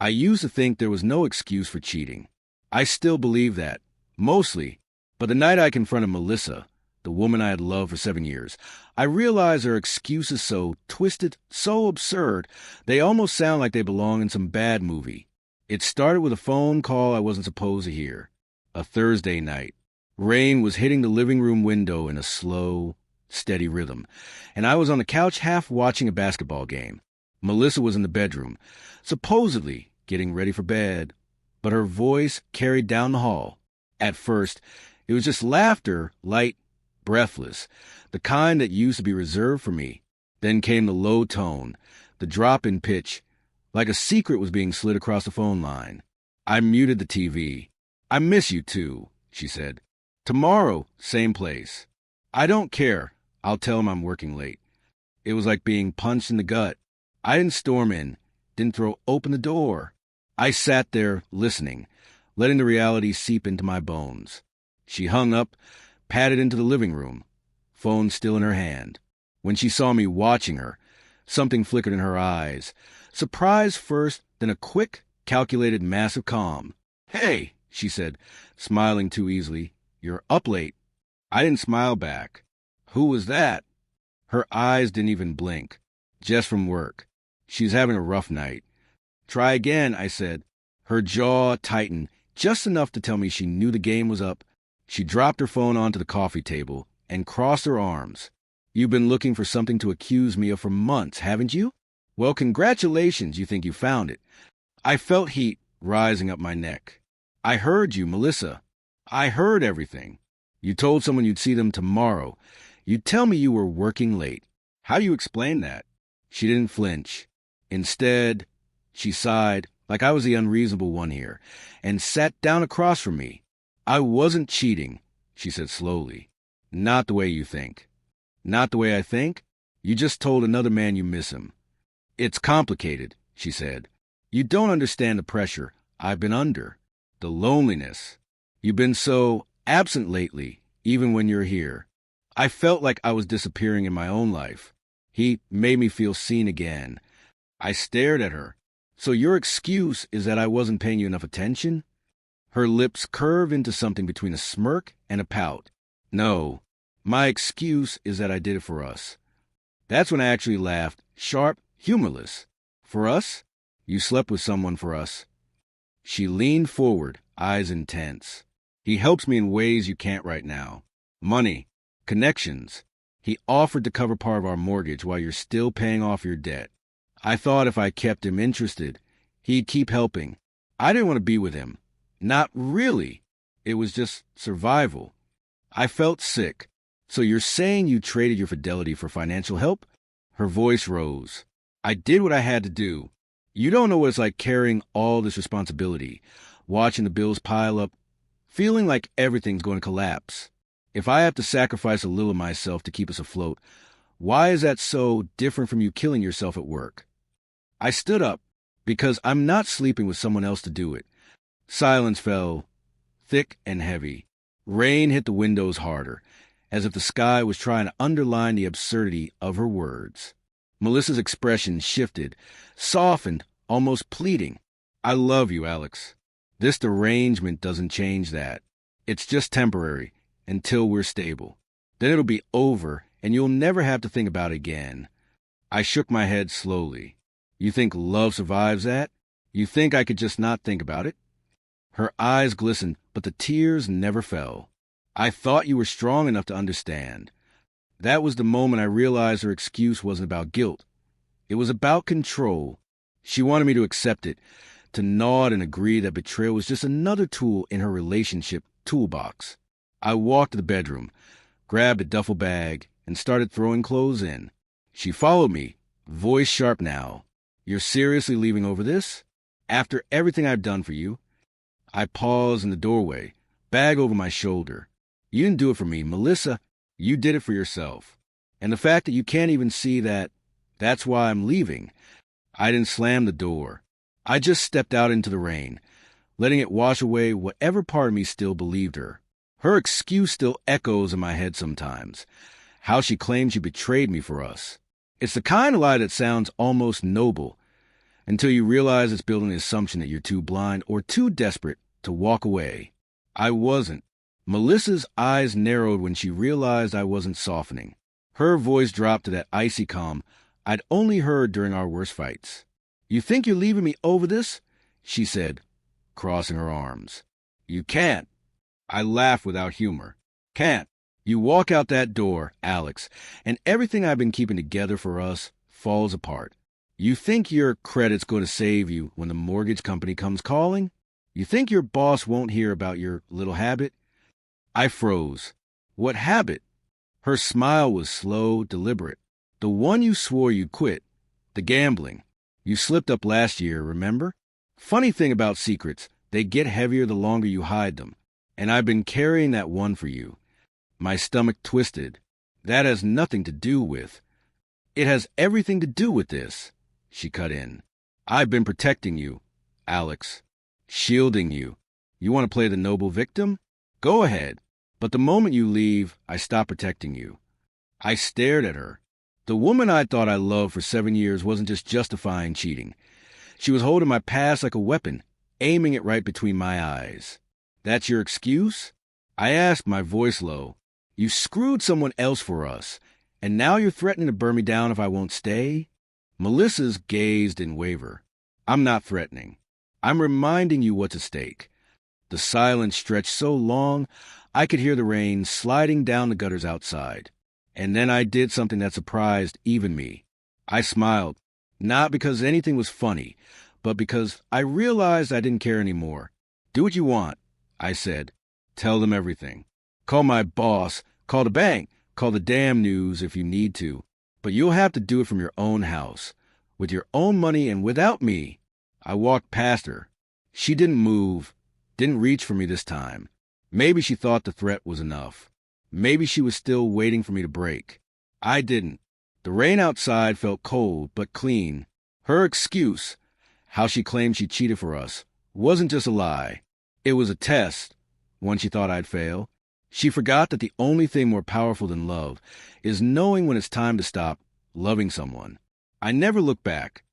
I used to think there was no excuse for cheating. I still believe that, mostly, but the night I confronted Melissa, the woman I had loved for 7 years, I realized her excuses so twisted, so absurd, they almost sound like they belong in some bad movie. It started with a phone call I wasn't supposed to hear. A Thursday night. Rain was hitting the living room window in a slow, steady rhythm, and I was on the couch half watching a basketball game. Melissa was in the bedroom, supposedly getting ready for bed, but her voice carried down the hall. At first, it was just laughter, light, breathless, the kind that used to be reserved for me. Then came the low tone, the drop in pitch, like a secret was being slid across the phone line. I muted the TV. "I miss you too," she said. "Tomorrow, same place." "I don't care. I'll tell him I'm working late." It was like being punched in the gut. I didn't storm in, didn't throw open the door. I sat there, listening, letting the reality seep into my bones. She hung up, padded into the living room, phone still in her hand. When she saw me watching her, something flickered in her eyes. Surprise first, then a quick, calculated, massive calm. "Hey," she said, smiling too easily, "you're up late." I didn't smile back. "Who was that?" Her eyes didn't even blink. "Just from work. She's having a rough night." "Try again," I said. Her jaw tightened, just enough to tell me she knew the game was up. She dropped her phone onto the coffee table and crossed her arms. "You've been looking for something to accuse me of for months, haven't you? Well, congratulations, you think you found it." I felt heat rising up my neck. "I heard you, Melissa. I heard everything. You told someone you'd see them tomorrow. You'd tell me you were working late. How do you explain that?" She didn't flinch. Instead, she sighed, like I was the unreasonable one here, and sat down across from me. "I wasn't cheating," she said slowly. "Not the way you think." "Not the way I think? You just told another man you miss him." "It's complicated," she said. "You don't understand the pressure I've been under, the loneliness. You've been so absent lately, even when you're here. I felt like I was disappearing in my own life. He made me feel seen again." I stared at her. "So your excuse is that I wasn't paying you enough attention?" Her lips curved into something between a smirk and a pout. "No, my excuse is that I did it for us." That's when I actually laughed, sharp, humorless. "For us? You slept with someone for us." She leaned forward, eyes intense. "He helps me in ways you can't right now. Money, connections. He offered to cover part of our mortgage while you're still paying off your debt. I thought if I kept him interested, he'd keep helping. I didn't want to be with him. Not really. It was just survival." I felt sick. "So you're saying you traded your fidelity for financial help?" Her voice rose. "I did what I had to do. You don't know what it's like carrying all this responsibility, watching the bills pile up, feeling like everything's going to collapse. If I have to sacrifice a little of myself to keep us afloat, why is that so different from you killing yourself at work?" I stood up, because I'm not sleeping with someone else to do it. Silence fell, thick and heavy. Rain hit the windows harder, as if the sky was trying to underline the absurdity of her words. Melissa's expression shifted, softened, almost pleading. "I love you, Alex. This derangement doesn't change that. It's just temporary, until we're stable. Then it'll be over, and you'll never have to think about it again." I shook my head slowly. "You think love survives that? You think I could just not think about it?" Her eyes glistened, but the tears never fell. "I thought you were strong enough to understand." That was the moment I realized her excuse wasn't about guilt. It was about control. She wanted me to accept it, to nod and agree that betrayal was just another tool in her relationship toolbox. I walked to the bedroom, grabbed a duffel bag, and started throwing clothes in. She followed me, voice sharp now. "You're seriously leaving over this? After everything I've done for you?" I paused in the doorway, bag over my shoulder. "You didn't do it for me, Melissa. You did it for yourself. And the fact that you can't even see that's why I'm leaving." I didn't slam the door. I just stepped out into the rain, letting it wash away whatever part of me still believed her. Her excuse still echoes in my head sometimes. How she claimed she betrayed me for us. It's the kind of lie that sounds almost noble, until you realize it's building the assumption that you're too blind or too desperate to walk away. I wasn't. Melissa's eyes narrowed when she realized I wasn't softening. Her voice dropped to that icy calm I'd only heard during our worst fights. "You think you're leaving me over this?" she said, crossing her arms. "You can't." I laughed without humor. "Can't. You walk out that door, Alex, and everything I've been keeping together for us falls apart. You think your credit's going to save you when the mortgage company comes calling? You think your boss won't hear about your little habit?" I froze. "What habit?" Her smile was slow, deliberate. "The one you swore you'd quit. The gambling. You slipped up last year, remember? Funny thing about secrets, they get heavier the longer you hide them. And I've been carrying that one for you." My stomach twisted. "That has nothing to do with—" "It has everything to do with this," she cut in. "I've been protecting you, Alex. Shielding you. You want to play the noble victim? Go ahead. But the moment you leave, I stop protecting you." I stared at her. The woman I thought I loved for 7 years wasn't just justifying cheating. She was holding my past like a weapon, aiming it right between my eyes. "That's your excuse?" I asked, my voice low. "You screwed someone else for us, and now you're threatening to burn me down if I won't stay?" Melissa's gaze didn't waver. "I'm not threatening. I'm reminding you what's at stake." The silence stretched so long, I could hear the rain sliding down the gutters outside. And then I did something that surprised even me. I smiled, not because anything was funny, but because I realized I didn't care anymore. "Do what you want," I said. "Tell them everything. Call my boss, call the bank, call the damn news if you need to. But you'll have to do it from your own house, with your own money and without me." I walked past her. She didn't move, didn't reach for me this time. Maybe she thought the threat was enough. Maybe she was still waiting for me to break. I didn't. The rain outside felt cold but clean. Her excuse, how she claimed she cheated for us, wasn't just a lie. It was a test, one she thought I'd fail. She forgot that the only thing more powerful than love is knowing when it's time to stop loving someone. I never looked back.